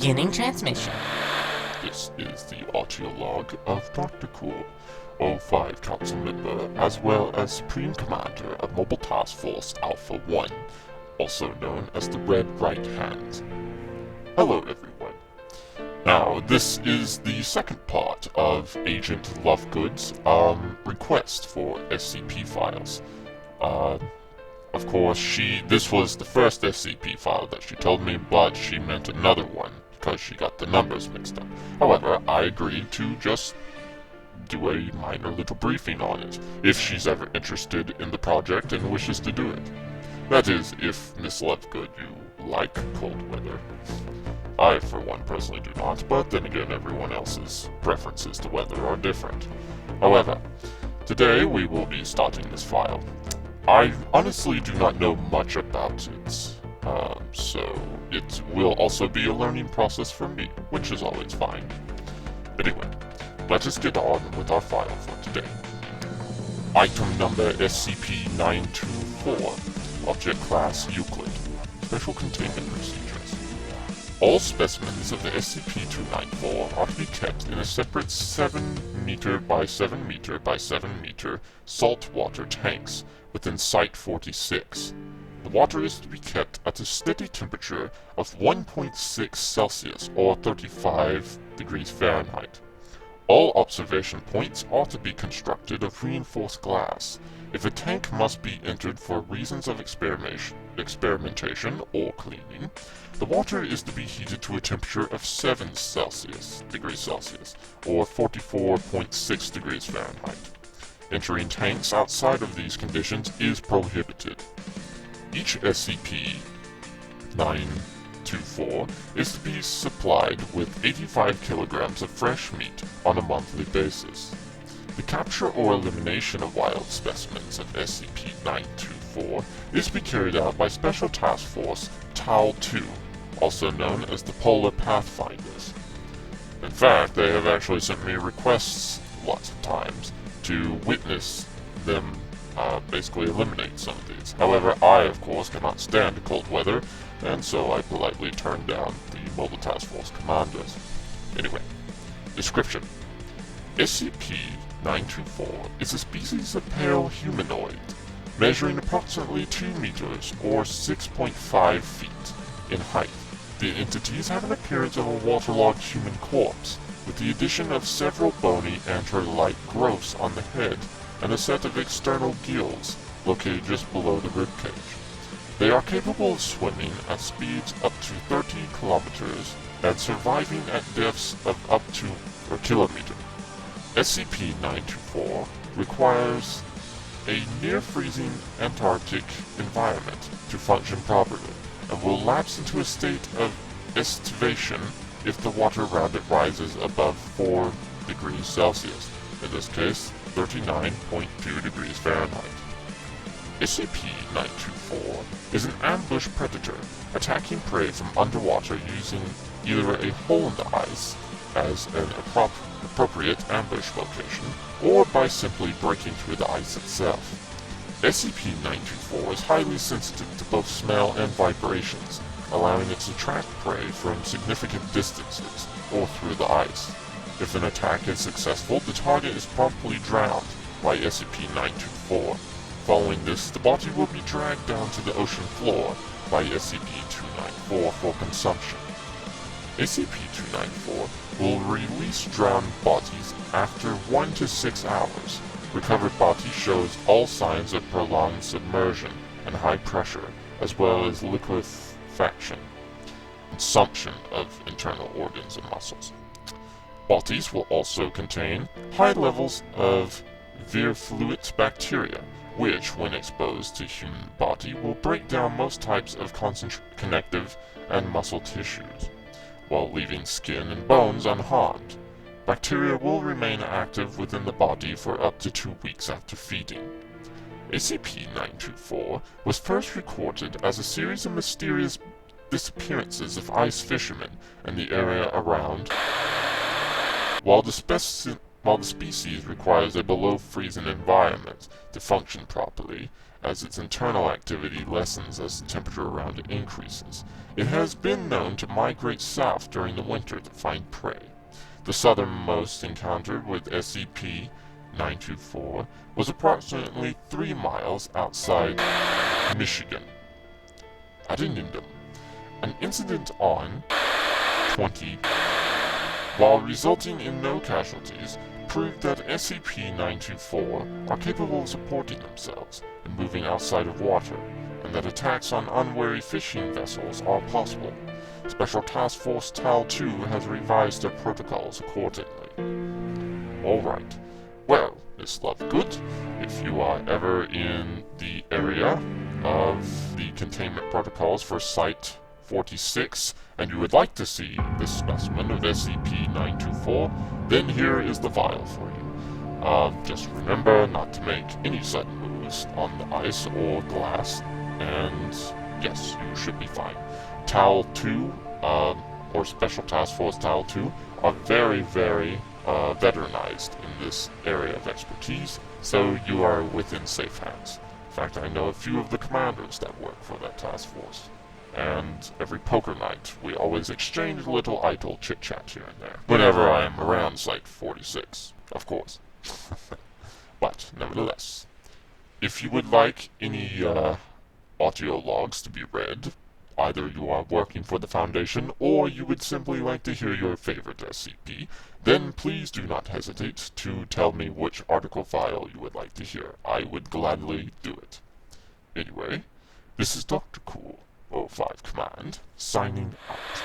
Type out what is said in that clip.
Beginning transmission. This is the audio log of Dr. Cool, O5 Council member, as well as Supreme Commander of Mobile Task Force Alpha 1, also known as the Red Right Hand. Hello everyone. Now, this is the second part of Agent Lovegood's request for SCP files. Of course, this was the first SCP file that she told me, but she meant another one, because she got the numbers mixed up. However, I agreed to just do a minor little briefing on it, if she's ever interested in the project and wishes to do it. That is, if Miss Lovegood, you like cold weather. I, for one, personally do not, but then again, everyone else's preferences to weather are different. However, today we will be starting this file. I honestly do not know much about it, so it will also be a learning process for me, which is always fine. Anyway, let us get on with our file for today. Item number SCP-924, Object Class Euclid, Special Containment Procedures. All specimens of the SCP-924 are to be kept in a separate 7 meter by 7 meter by 7 meter saltwater tanks within Site 46. The water is to be kept at a steady temperature of 1.6 Celsius or 35 degrees Fahrenheit. All observation points are to be constructed of reinforced glass. If a tank must be entered for reasons of experimentation or cleaning, the water is to be heated to a temperature of 7 degrees Celsius, or 44.6 degrees Fahrenheit. Entering tanks outside of these conditions is prohibited. Each SCP-924 is to be supplied with 85 kilograms of fresh meat on a monthly basis. The capture or elimination of wild specimens of SCP-924 is to be carried out by Special Task Force TAL-2, also known as the Polar Pathfinders. In fact, they have actually sent me requests lots of times to witness them basically eliminate some of these. However, I, of course, cannot stand cold weather, and so I politely turned down the Mobile Task Force commanders. Anyway, description. SCP-924 is a species of pale humanoid, measuring approximately 2 meters or 6.5 feet in height. The entities have an appearance of a waterlogged human corpse, with the addition of several bony antler-like growths on the head and a set of external gills located just below the ribcage. They are capable of swimming at speeds up to 30 kilometers and surviving at depths of up to a kilometer. SCP-924 requires a near-freezing Antarctic environment to function properly, and will lapse into a state of estivation if the water around it rises above 4 degrees Celsius, in this case 39.2 degrees Fahrenheit. SCP-924 is an ambush predator, attacking prey from underwater using either a hole in the ice as an appropriate ambush location, or by simply breaking through the ice itself. SCP-924 is highly sensitive to both smell and vibrations, allowing it to track prey from significant distances or through the ice. If an attack is successful, the target is promptly drowned by SCP-924. Following this, the body will be dragged down to the ocean floor by SCP-294 for consumption. SCP-294 will release drowned bodies after 1 to 6 hours. Recovered body shows all signs of prolonged submersion and high pressure, as well as liquefaction, consumption of internal organs and muscles. Bodies will also contain high levels of virulent bacteria, which, when exposed to human body, will break down most types of connective and muscle tissues, while leaving skin and bones unharmed. Bacteria will remain active within the body for up to 2 weeks after feeding. SCP-924 was first recorded as a series of mysterious disappearances of ice fishermen in the area around. While the species requires a below-freezing environment to function properly, as its internal activity lessens as the temperature around it increases. It has been known to migrate south during the winter to find prey. The southernmost encounter with SCP-924 was approximately 3 miles outside Michigan. Addendum. An incident on 20, while resulting in no casualties, proved that SCP-924 are capable of supporting themselves and moving outside of water, and that attacks on unwary fishing vessels are possible. Special Task Force TAL-2 has revised their protocols accordingly. Alright. Well, Miss Lovegood, if you are ever in the area of the containment protocols for Site-46, and you would like to see this specimen of SCP-924, then here is the file for you. Just remember not to make any sudden moves on the ice or glass, and yes, you should be fine. TAL-2, or Special Task Force TAL-2, are very, very veteranized in this area of expertise, so you are within safe hands. In fact, I know a few of the commanders that work for that task force. And every poker night, we always exchange a little idle chit-chat here and there. Whenever I am around Site-46, of course. But, nevertheless, if you would like any audio logs to be read, either you are working for the Foundation, or you would simply like to hear your favorite SCP, then please do not hesitate to tell me which article file you would like to hear. I would gladly do it. Anyway, this is Dr. Cool, 05 Command, signing out.